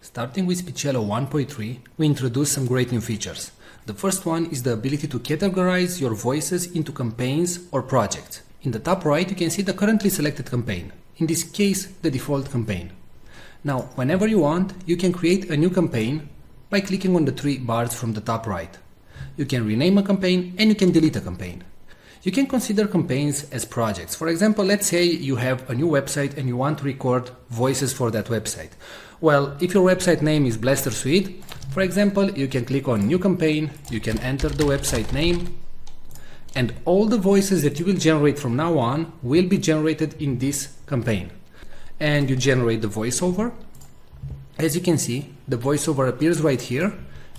Starting with Speechelo 1.3, we introduced some great new features. The first one is the ability to categorize your voices into campaigns or projects. In the top right, you can see the currently selected campaign. In this case, the default campaign. Now, whenever you want, you can create a new campaign by clicking on the three bars from the top right. You can rename a campaign and you can delete a campaign. You can consider campaigns as projects. For example, let's say you have a new website and you want to record voices for that website. Well, if your website name is Blaster Suite, for example, you can click on New Campaign, you can enter the website name, and all the voices that you will generate from now on will be generated in this campaign. And you generate the voiceover. As you can see, the voiceover appears right here,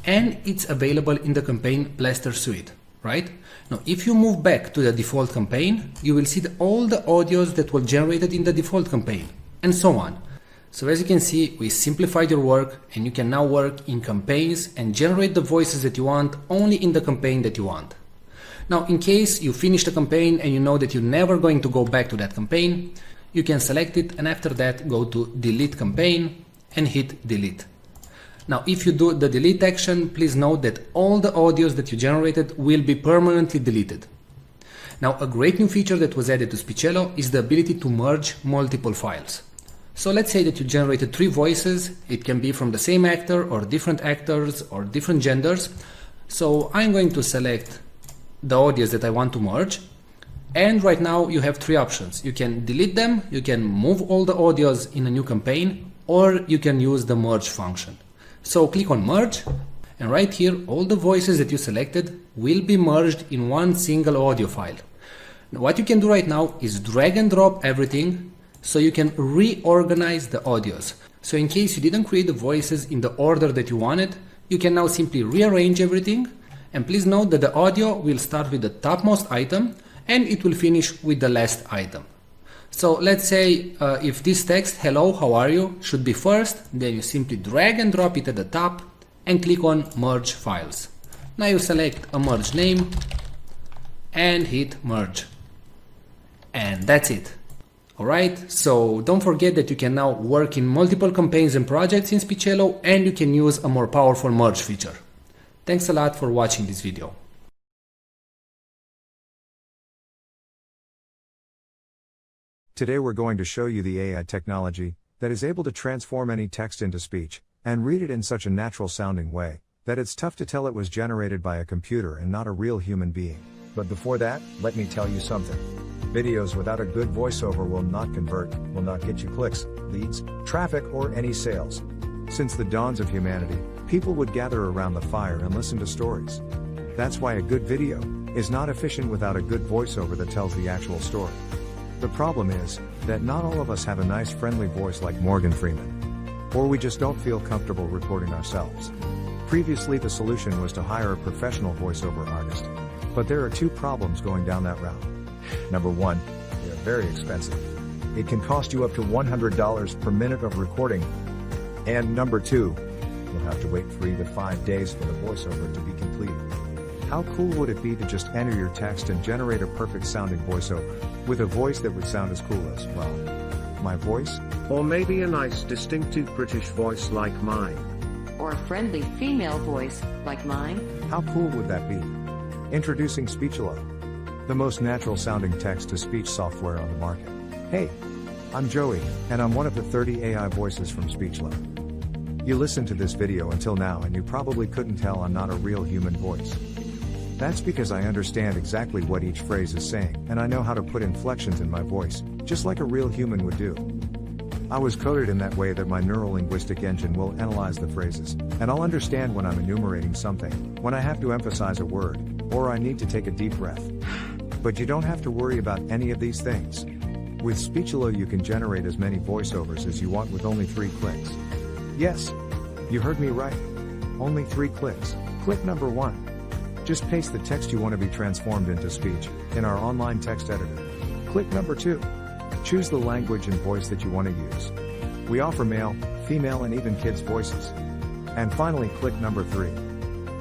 and it's available in the campaign Blaster Suite, right? Now, if you move back to the default campaign, you will see all the audios that were generated in the default campaign, and so on. So as you can see, we simplified your work, and you can now work in campaigns and generate the voices that you want only in the campaign that you want. Now, in case you finish the campaign and you know that you're never going to go back to that campaign, you can select it and after that go to Delete Campaign and hit Delete. Now, if you do the delete action, please note that all the audios that you generated will be permanently deleted. Now, a great new feature that was added to Speechelo is the ability to merge multiple files. So let's say that you generated 3 voices. It can be from the same actor or different actors or different genders. So I'm going to select the audios that I want to merge. And right now you have 3 options. You can delete them, you can move all the audios in a new campaign, or you can use the merge function. So click on merge, and right here all the voices that you selected will be merged in one single audio file. Now, what you can do right now is drag and drop everything so you can reorganize the audios. So in case you didn't create the voices in the order that you wanted, you can now simply rearrange everything. And please note that the audio will start with the topmost item and it will finish with the last item. So let's say if this text, hello, how are you, should be first, then you simply drag and drop it at the top and click on merge files. Now you select a merge name and hit merge. And that's it. Alright, so don't forget that you can now work in multiple campaigns and projects in Speechelo, and you can use a more powerful merge feature. Thanks a lot for watching this video. Today we're going to show you the AI technology that is able to transform any text into speech and read it in such a natural sounding way that it's tough to tell it was generated by a computer and not a real human being. But before that, let me tell you something. Videos without a good voiceover will not convert, will not get you clicks, leads, traffic, or any sales. Since the dawns of humanity, people would gather around the fire and listen to stories. That's why a good video is not efficient without a good voiceover that tells the actual story. The problem is that not all of us have a nice friendly voice like Morgan Freeman. Or we just don't feel comfortable recording ourselves. Previously the solution was to hire a professional voiceover artist. But there are 2 problems going down that route. Number 1, they are very expensive. It can cost you up to $100 per minute of recording. And number 2, you'll have to wait 3 to 5 days for the voiceover to be completed. How cool would it be to just enter your text and generate a perfect sounding voiceover, with a voice that would sound as cool as, well, my voice? Or maybe a nice distinctive British voice like mine. Or a friendly female voice like mine? How cool would that be? Introducing Speechelo, the most natural sounding text-to-speech software on the market. Hey, I'm Joey, and I'm one of the 30 AI voices from Speechelo. You listened to this video until now and you probably couldn't tell I'm not a real human voice. That's because I understand exactly what each phrase is saying, and I know how to put inflections in my voice, just like a real human would do. I was coded in that way that my neuro-linguistic engine will analyze the phrases, and I'll understand when I'm enumerating something, when I have to emphasize a word, or I need to take a deep breath. But you don't have to worry about any of these things. With Speechelo you can generate as many voiceovers as you want with only 3 clicks. Yes, you heard me right. Only 3 clicks. Click number 1. Just paste the text you want to be transformed into speech in our online text editor. Click number 2. Choose the language and voice that you want to use. We offer male, female, and even kids' voices. And finally, click number 3.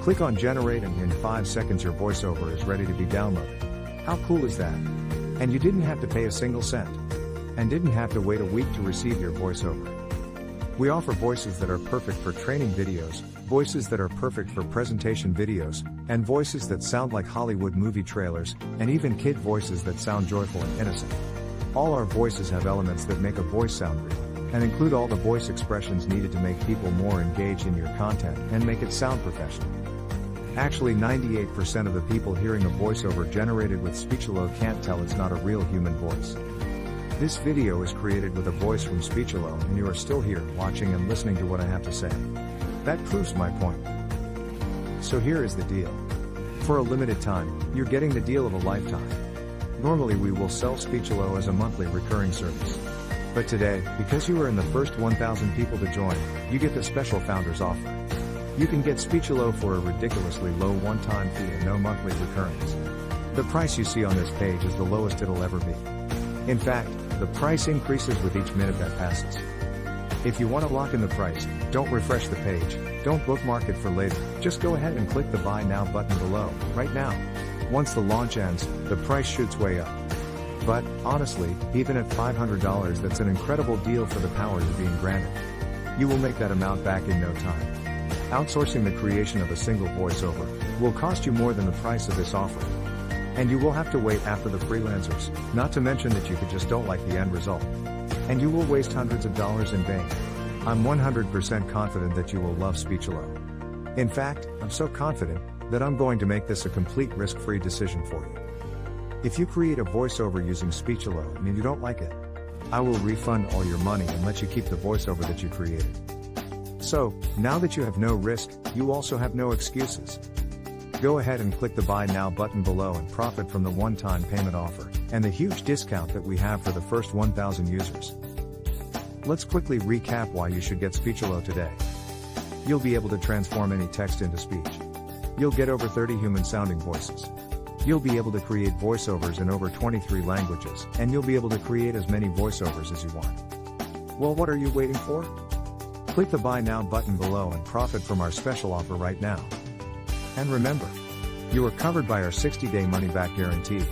Click on generate and in 5 seconds your voiceover is ready to be downloaded. How cool is that? And you didn't have to pay a single cent. And didn't have to wait a week to receive your voiceover. We offer voices that are perfect for training videos, voices that are perfect for presentation videos, and voices that sound like Hollywood movie trailers, and even kid voices that sound joyful and innocent. All our voices have elements that make a voice sound real, and include all the voice expressions needed to make people more engaged in your content and make it sound professional. Actually, 98% of the people hearing a voiceover generated with Speechelo can't tell it's not a real human voice. This video is created with a voice from Speechelo, and you are still here, watching and listening to what I have to say. That proves my point. So here is the deal. For a limited time, you're getting the deal of a lifetime. Normally we will sell Speechelo as a monthly recurring service. But today, because you are in the first 1,000 people to join, you get the special founders offer. You can get Speechelo for a ridiculously low one-time fee and no monthly recurrings. The price you see on this page is the lowest it'll ever be. In fact, the price increases with each minute that passes. If you want to lock in the price, don't refresh the page, don't bookmark it for later, just go ahead and click the Buy Now button below, right now. Once the launch ends, the price shoots way up. But, honestly, even at $500 that's an incredible deal for the power you're being granted. You will make that amount back in no time. Outsourcing the creation of a single voiceover will cost you more than the price of this offer. And you will have to wait after the freelancers, not to mention that you just don't like the end result. And you will waste hundreds of dollars in vain. I'm 100% confident that you will love Speechelo. In fact, I'm so confident that I'm going to make this a complete risk-free decision for you. If you create a voiceover using Speechelo and you don't like it, I will refund all your money and let you keep the voiceover that you created. So, now that you have no risk, you also have no excuses. Go ahead and click the Buy Now button below and profit from the one-time payment offer, and the huge discount that we have for the first 1,000 users. Let's quickly recap why you should get Speechelo today. You'll be able to transform any text into speech. You'll get over 30 human-sounding voices. You'll be able to create voiceovers in over 23 languages, and you'll be able to create as many voiceovers as you want. Well, what are you waiting for? Click the Buy Now button below and profit from our special offer right now. And remember, you are covered by our 60-day money-back guarantee.